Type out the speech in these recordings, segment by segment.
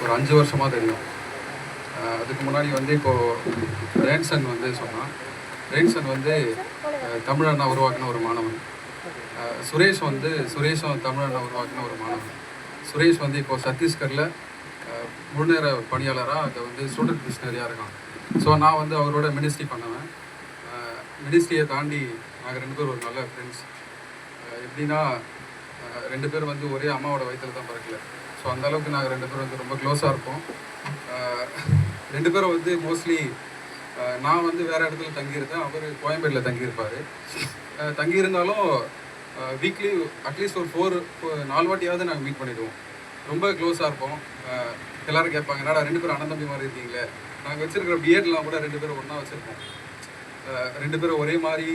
ஒரு 5 வருஷமாக தெரியும். அதுக்கு முன்னாடி வந்து இப்போது ரேன்சன் வந்து சொன்னான். ரேன்சன் வந்து தமிழண்ணா உருவாக்கின ஒரு மாணவன். சுரேஷும் தமிழண்ணா உருவாக்கின ஒரு மாணவன். சுரேஷ் வந்து இப்போது சத்தீஸ்கரில் முழுநேர பணியாளராக அங்கே வந்து ஸ்டூடெண்ட் மிஷினரியாக இருக்கான். ஸோ நான் வந்து அவரோட மினிஸ்ட்ரி பண்ணுவேன். மினிஸ்ட்ரியை தாண்டி நாங்கள் 2 பேரும் ஒரு நல்ல ஃப்ரெண்ட்ஸ். எப்படின்னா 2 பேர் வந்து ஒரே அம்மாவோட வயிற்றில் தான் பிறக்கல. ஸோ அந்தளவுக்கு நாங்கள் 2 பேரும் வந்து ரொம்ப க்ளோஸாக இருப்போம். 2 பேரும் வந்து மோஸ்ட்லி நான் வந்து வேறு இடத்துல தங்கியிருந்தேன், அவர் கோயம்பேட்டில் தங்கியிருப்பார். தங்கியிருந்தாலும் வீக்லி அட்லீஸ்ட் ஒரு 4 வாட்டியாவது நாங்கள் மீட் பண்ணிவிடுவோம். ரொம்ப க்ளோஸாக இருப்போம். எல்லோரும் கேட்பாங்க, என்னடா 2 பேரும் அண்ணன் தம்பி மாதிரி இருக்கீங்களே. நாங்கள் வச்சுருக்கிற பிஎட்லாம் கூட 2 பேரும் ஒன்றா வச்சுருப்போம். 2 பேரும் ஒரே மாதிரி,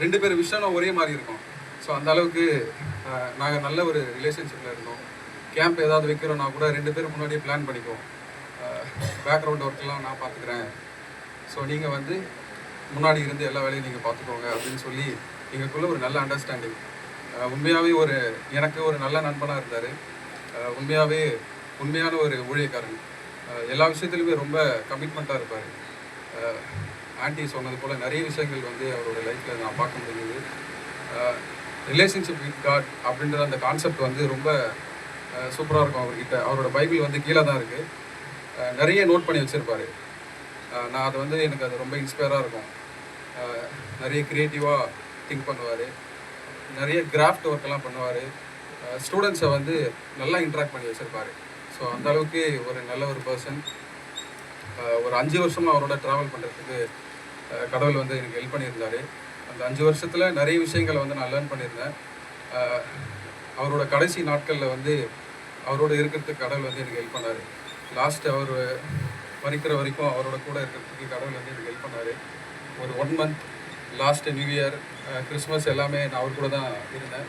2 பேர் விஷயம் ஒரே மாதிரி இருக்கும். ஸோ அந்த அளவுக்கு நாங்கள் நல்ல ஒரு ரிலேஷன்ஷிப்பில் இருந்தோம். கேம்ப் ஏதாவது வைக்கிறோன்னா கூட 2 பேரும் முன்னாடியே பிளான் பண்ணிக்குவோம். பேக்ரவுண்ட் ஒர்க்கெலாம் நான் பார்த்துக்கிறேன், ஸோ நீங்கள் வந்து முன்னாடி இருந்து எல்லா வேலையும் நீங்கள் பார்த்துக்கோங்க அப்படின்னு சொல்லி எங்களுக்குள்ளே ஒரு நல்ல அண்டர்ஸ்டாண்டிங். உண்மையாகவே எனக்கு ஒரு நல்ல நண்பனாக இருந்தார். உண்மையான ஒரு ஊழியக்காரன். எல்லா விஷயத்துலையுமே ரொம்ப கமிட்மெண்ட்டாக இருப்பார். ஆண்டி சொன்னது போல் நிறைய விஷயங்கள் வந்து அவரோட லைஃப்பில் நான் பார்க்க முடியுது. ரிலேஷன்ஷிப் வித் காட் அப்படின்ற அந்த கான்செப்ட் வந்து ரொம்ப சூப்பராக இருக்கும் அவர்கிட்ட. அவரோட பைபிள் வந்து கீழே தான் இருக்குது. நிறைய நோட் பண்ணி வச்சுருப்பார். நான் அது வந்து எனக்கு அது ரொம்ப இன்ஸ்பயராக இருக்கும். நிறைய க்ரியேட்டிவாக திங்க் பண்ணுவார். நிறைய கிராஃப்ட் ஒர்க்கெல்லாம் பண்ணுவார். ஸ்டூடெண்ட்ஸை வந்து நல்லா இன்ட்ராக்ட் பண்ணி வச்சுருப்பார். ஸோ அந்தளவுக்கு ஒரு நல்ல ஒரு பர்சன். ஒரு 5 வருஷமாக அவரோட ட்ராவல் பண்ணுறதுக்கு கடவுள் வந்து எனக்கு ஹெல்ப் பண்ணியிருந்தார். அந்த 5 வருஷத்தில் நிறைய விஷயங்களை வந்து நான் லேர்ன் பண்ணியிருந்தேன். அவரோட கடைசி நாட்களில் வந்து அவரோட இருக்கிறதுக்கு கடவுள் வந்து எனக்கு ஹெல்ப் பண்ணார். லாஸ்ட்டு அவர் மறிக்கிற வரைக்கும் அவரோட கூட இருக்கிறதுக்கு கடவுள் வந்து எனக்கு ஹெல்ப் பண்ணார். ஒரு 1 month, last new year, Christmas எல்லாமே நான் அவர் கூட தான் இருந்தேன்.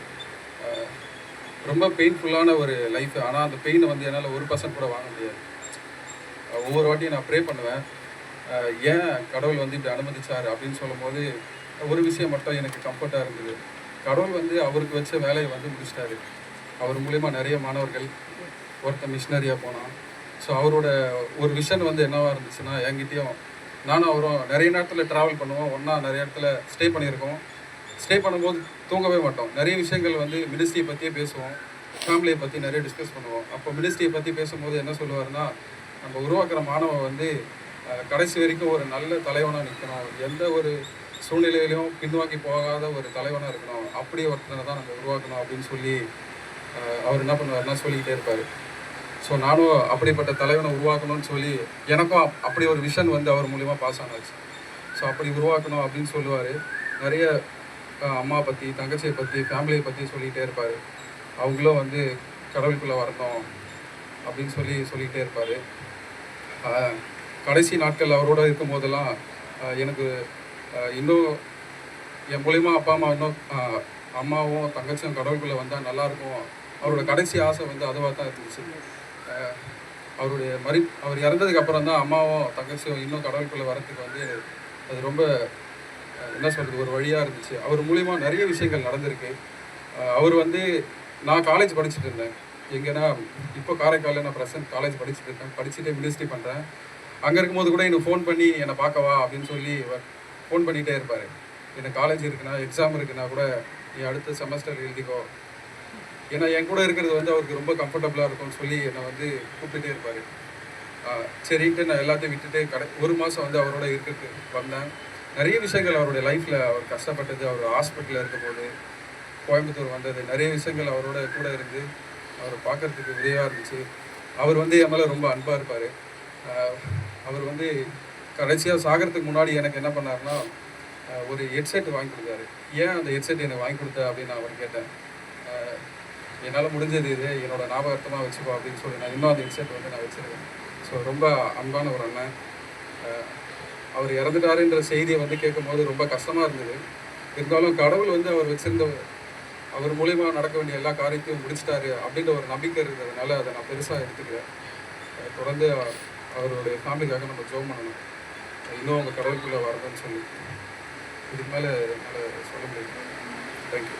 ரொம்ப பெயின்ஃபுல்லான ஒரு லைஃப். ஆனால் அந்த பெயினை வந்து என்னால் 1% கூட வாங்க முடியாது. ஒவ்வொரு வாட்டியும் நான் ப்ரே பண்ணுவேன், ஏன் கடவுள் வந்து இப்படி அனுமதிச்சார் அப்படின்னு சொல்லும் போது ஒரு விஷயம் மட்டும் எனக்கு கம்ஃபர்ட்டாக இருந்தது. கடவுள் வந்து அவருக்கு வச்ச வேலையை வந்து முடிச்சிட்டாரு. அவர் மூலிமா நிறைய மாணவர்கள், ஒருத்தர் மிஷினரியாக போனான். ஸோ அவரோட ஒரு விஷன் வந்து என்னவாக இருந்துச்சுன்னா, என்கிட்டையும் நானும் அவரும் நிறைய நேரத்தில் ட்ராவல் பண்ணுவோம், ஒன்றா நிறைய இடத்துல ஸ்டே பண்ணியிருக்கோம். ஸ்டே பண்ணும்போது தூங்கவே மாட்டோம். நிறைய விஷயங்கள் வந்து மினிஸ்ட்ரியை பற்றியே பேசுவோம், ஃபேமிலியை பற்றி நிறைய டிஸ்கஸ் பண்ணுவோம். அப்போ மினிஸ்ட்ரியை பற்றி பேசும்போது என்ன சொல்லுவார்னா, நம்ம உருவாக்குற மாணவன் வந்து கடைசி வரைக்கும் ஒரு நல்ல தலைவனாக நிற்கணும், எந்த ஒரு சூழ்நிலையிலையும் பின்வாங்கி போகாத ஒரு தலைவனாக இருக்கணும், அப்படியே ஒருத்தனை தான் நம்ம உருவாக்கணும் அப்படின்னு சொல்லி அவர் என்ன பண்ணுவார்னா சொல்லிக்கிட்டே இருப்பார். ஸோ நானும் அப்படிப்பட்ட தலைவனை உருவாக்கணும்னு சொல்லி எனக்கும் அப்படி ஒரு விஷன் வந்து அவர் மூலிமா பாஸ் ஆனாச்சு. ஸோ அப்படி உருவாக்கணும் அப்படின்னு சொல்லுவார். நிறைய அம்மா பற்றி, தங்கச்சியை பற்றி, ஃபேமிலியை பற்றி சொல்லிகிட்டே இருப்பார். அவங்களும் வந்து கடவுளுக்குள்ளே வரணும் அப்படின்னு சொல்லிக்கிட்டே இருப்பார். கடைசி நாட்கள் அவரோட இருக்கும் போதெல்லாம் எனக்கு இன்னும் என் மூலிமா அப்பா அம்மா இன்னும் அம்மாவும் தங்கச்சியும் கடவுளுக்குள்ளே வந்தால் நல்லாயிருக்கும். அவரோட கடைசி ஆசை வந்து அதுவாக தான் இருந்துச்சு. அவர் இறந்ததுக்கு அப்புறம் தான் அம்மாவும் தங்கச்சியும் இன்னும் கடவுளுக்குள்ளே வரத்துக்கு வந்து அது ரொம்ப என்ன சொல்கிறது ஒரு வழியாக இருந்துச்சு. அவர் மூலிமா நிறைய விஷயங்கள் நடந்திருக்கு. அவர் வந்து நான் காலேஜ் படிச்சுட்டு இருந்தேன். எங்கன்னா இப்போ காரைக்காலில் நான் ப்ரெசன்ட் காலேஜ் படிச்சுட்டு இருக்கேன். படிச்சுட்டு மினிஸ்ட்ரி பண்ணுறேன். அங்கே இருக்கும்போது கூட எனக்கு ஃபோன் பண்ணி என்னை பார்க்கவா அப்படின்னு சொல்லி ஃபோன் பண்ணிகிட்டே இருப்பார். எனக்கு காலேஜ் இருக்குன்னா, எக்ஸாம் இருக்குன்னா கூட நீ அடுத்த செமஸ்டர் எழுதிக்கோ, ஏன்னா என் கூட இருக்கிறது வந்து அவருக்கு ரொம்ப கம்ஃபர்டபுளாக இருக்கும்னு சொல்லி என்னை வந்து கூப்பிட்டுட்டே இருப்பார். சரின்ட்டு நான் எல்லாத்தையும் விட்டுட்டு 1 மாதம் வந்து அவரோட இருக்கிறதுக்கு வந்தேன். நிறைய விஷயங்கள் அவருடைய லைஃப்பில் அவர் கஷ்டப்பட்டது, அவர் ஹாஸ்பிட்டலில் இருக்கும்போது கோயம்புத்தூர் வந்தது, நிறைய விஷயங்கள் அவரோட கூட இருந்து அவரை பார்க்குறதுக்கு உதவியாக இருந்துச்சு. அவர் வந்து என் மேலே ரொம்ப அன்பாக இருப்பார். அவர் வந்து கடைசியாக சாகிறதுக்கு முன்னாடி எனக்கு என்ன பண்ணார்னா, ஒரு ஹெட்செட் வாங்கி கொடுத்தாரு. ஏன் அந்த ஹெட்செட் எனக்கு வாங்கி கொடுத்த அப்படின்னு நான் அவர் கேட்டேன். என்னால் முடிஞ்சது இது, என்னோட ஞாபகத்தமாக வச்சுக்கோ அப்படின்னு சொல்லி நான் இன்னும் அந்த ஹெட்செட் வந்து நான் வச்சுருக்கேன். ஸோ ரொம்ப அன்பான ஒரு அண்ணன். அவர் இறந்துட்டாருன்ற செய்தியை வந்து கேட்கும்போது ரொம்ப கஷ்டமாக இருந்தது. இருந்தாலும் கடவுள் வந்து அவர் வச்சுருந்த அவர் மூலிமா நடக்க வேண்டிய எல்லா காரியத்தையும் முடிச்சிட்டாரு அப்படின்ற ஒரு நம்பிக்கை இருக்கிறதுனால அதை நான் பெருசாக எடுத்துக்கிறேன். தொடர்ந்து அவருடைய ஃபேமிலிக்காக நம்ம ஜெபம் பண்ணணும், இன்னும் அவங்க கடவுளுக்குள்ளே வரணும்னு சொல்லி. இதுக்கு மேலே என்னால் சொல்ல முடியும். தேங்க்யூ.